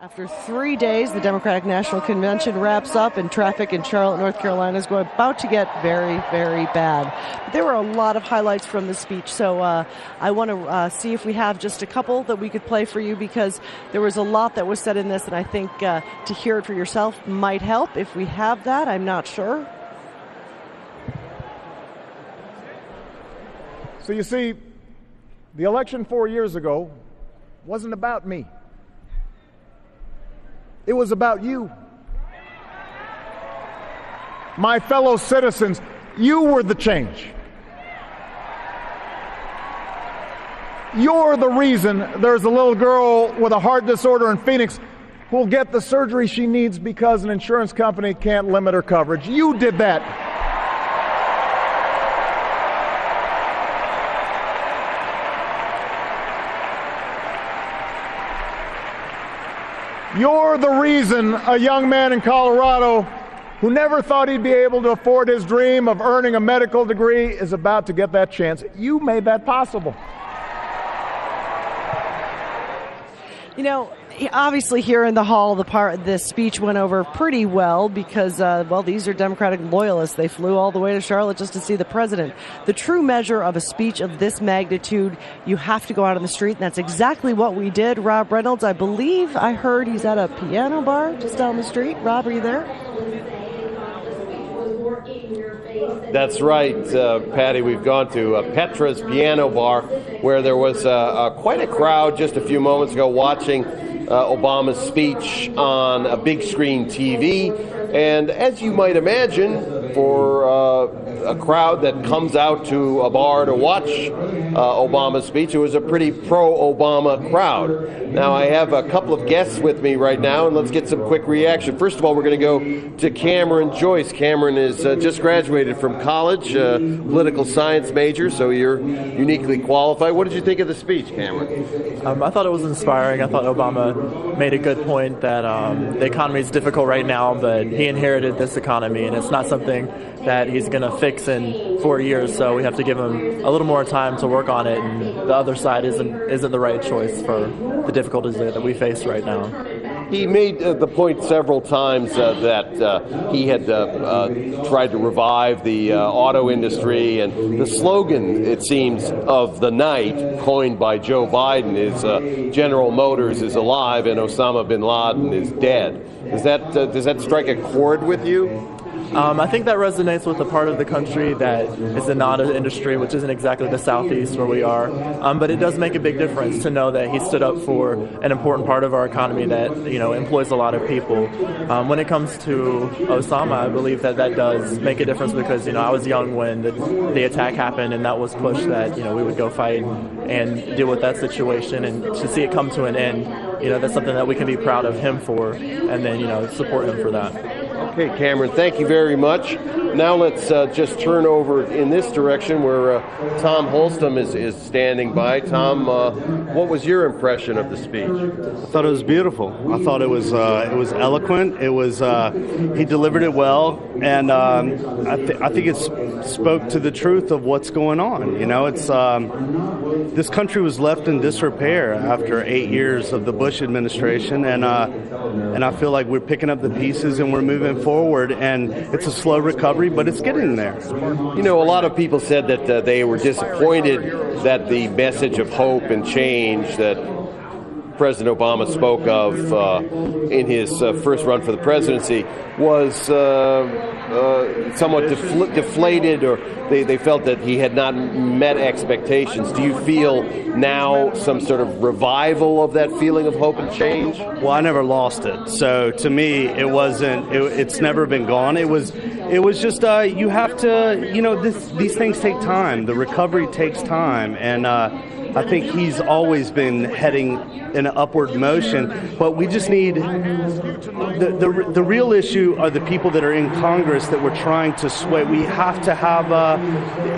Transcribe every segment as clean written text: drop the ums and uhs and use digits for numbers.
After 3 days, the Democratic National Convention wraps up, and traffic in Charlotte, North Carolina is about to get very, very bad. But there were a lot of highlights from the speech, so I want to see if we have just a couple that we could play for you, because there was a lot that was said in this, and I think to hear it for yourself might help. If we have that, I'm not sure. So you see, the election 4 years ago wasn't about me. It was about you. My fellow citizens, you were the change. You're the reason there's a little girl with a heart disorder in Phoenix who'll get the surgery she needs because an insurance company can't limit her coverage. You did that. You're the reason a young man in Colorado who never thought he'd be able to afford his dream of earning a medical degree is about to get that chance. You made that possible. You know, obviously here in the hall, this speech went over pretty well because, these are Democratic loyalists. They flew all the way to Charlotte just to see the president. The true measure of a speech of this magnitude, you have to go out on the street, and that's exactly what we did. Rob Reynolds, I believe I heard he's at a piano bar just down the street. Rob, are you there? That's right, Patty. We've gone to Petra's Piano Bar, where there was quite a crowd just a few moments ago watching Obama's speech on a big screen TV. And as you might imagine, for a crowd that comes out to a bar to watch Obama's speech, it was a pretty pro-Obama crowd. Now, I have a couple of guests with me right now, and let's get some quick reaction. First of all, we're going to go to Cameron Joyce. Cameron is just graduated from college, political science major, so you're uniquely qualified. What did you think of the speech, Cameron? I thought it was inspiring. I thought Obama made a good point that the economy is difficult right now, but he inherited this economy, and it's not something that he's going to fix in 4 years, so we have to give him a little more time to work on it, and the other side isn't the right choice for the difficulties that we face right now. He made the point several times that he had tried to revive the auto industry, and the slogan, it seems, of the night, coined by Joe Biden, is General Motors is alive and Osama bin Laden is dead. Does that strike a chord with you? I think that resonates with the part of the country that is the auto industry, which isn't exactly the southeast where we are. But it does make a big difference to know that he stood up for an important part of our economy that employs a lot of people. When it comes to Osama, I believe that does make a difference because I was young when the attack happened, and that was pushed that we would go fight and deal with that situation, and to see it come to an end, that's something that we can be proud of him for, and then support him for that. Okay, Cameron, thank you very much. Now let's just turn over in this direction where Tom Holston is standing by. Tom, what was your impression of the speech? I thought it was beautiful. I thought it was eloquent. It was he delivered it well, and I think it spoke to the truth of what's going on. It's this country was left in disrepair after 8 years of the Bush administration, and I feel like we're picking up the pieces and we're moving forward, and it's a slow recovery, but it's getting there. A lot of people said that they were disappointed that the message of hope and change that President Obama spoke of in his first run for the presidency was somewhat deflated, or they felt that he had not met expectations. Do you feel now some sort of revival of that feeling of hope and change? Well, I never lost it. So to me, it wasn't. It's never been gone. It was just you have to. These things take time. The recovery takes time, and I think he's always been heading in an upward motion, but we just need the real issue are the people that are in Congress that we're trying to sway. We have to have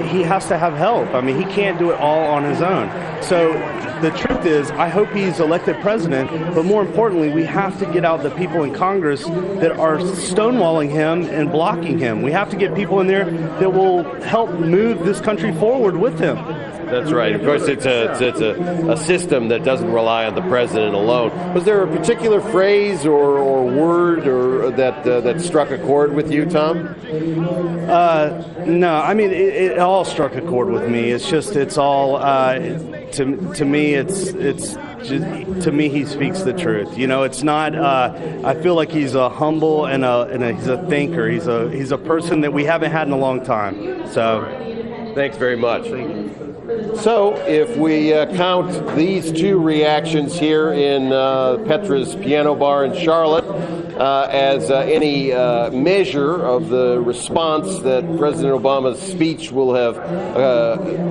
he has to have help. I mean, he can't do it all on his own. So the truth is, I hope he's elected president, but more importantly, we have to get out the people in Congress that are stonewalling him and blocking him. We have to get people in there that will help move this country forward with him. That's right. Of course, it's a system that doesn't rely on the president alone. Was there a particular phrase or word or that struck a chord with you, Tom? No, I mean it all struck a chord with me. It's all to me. It's just, to me, he speaks the truth. You know, it's not. I feel like he's a humble and he's a thinker. He's a person that we haven't had in a long time. So, thanks very much. So, if we count these two reactions here in Petra's Piano Bar in Charlotte as any measure of the response that President Obama's speech will have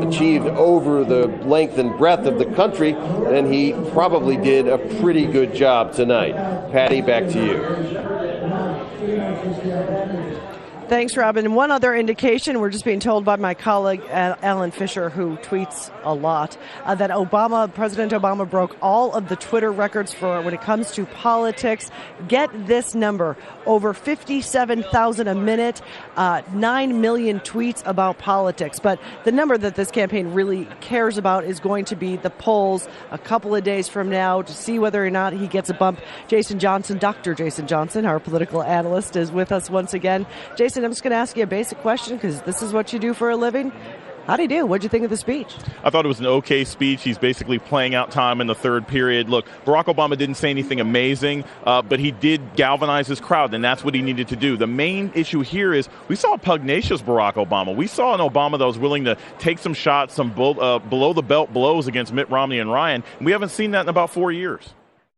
achieved over the length and breadth of the country, then he probably did a pretty good job tonight. Patty, back to you. Thanks, Robin. And one other indication, we're just being told by my colleague, Alan Fisher, who tweets a lot, that President Obama broke all of the Twitter records for when it comes to politics. Get this number, over 57,000 a minute, 9 million tweets about politics. But the number that this campaign really cares about is going to be the polls a couple of days from now to see whether or not he gets a bump. Jason Johnson, Dr. Jason Johnson, our political analyst, is with us once again. Jason, I'm just going to ask you a basic question because this is what you do for a living. How do you do? What did you think of the speech? I thought it was an okay speech. He's basically playing out time in the third period. Look, Barack Obama didn't say anything amazing, but he did galvanize his crowd, and that's what he needed to do. The main issue here is we saw a pugnacious Barack Obama. We saw an Obama that was willing to take some shots, some below-the-belt blows against Mitt Romney and Ryan, and we haven't seen that in about 4 years.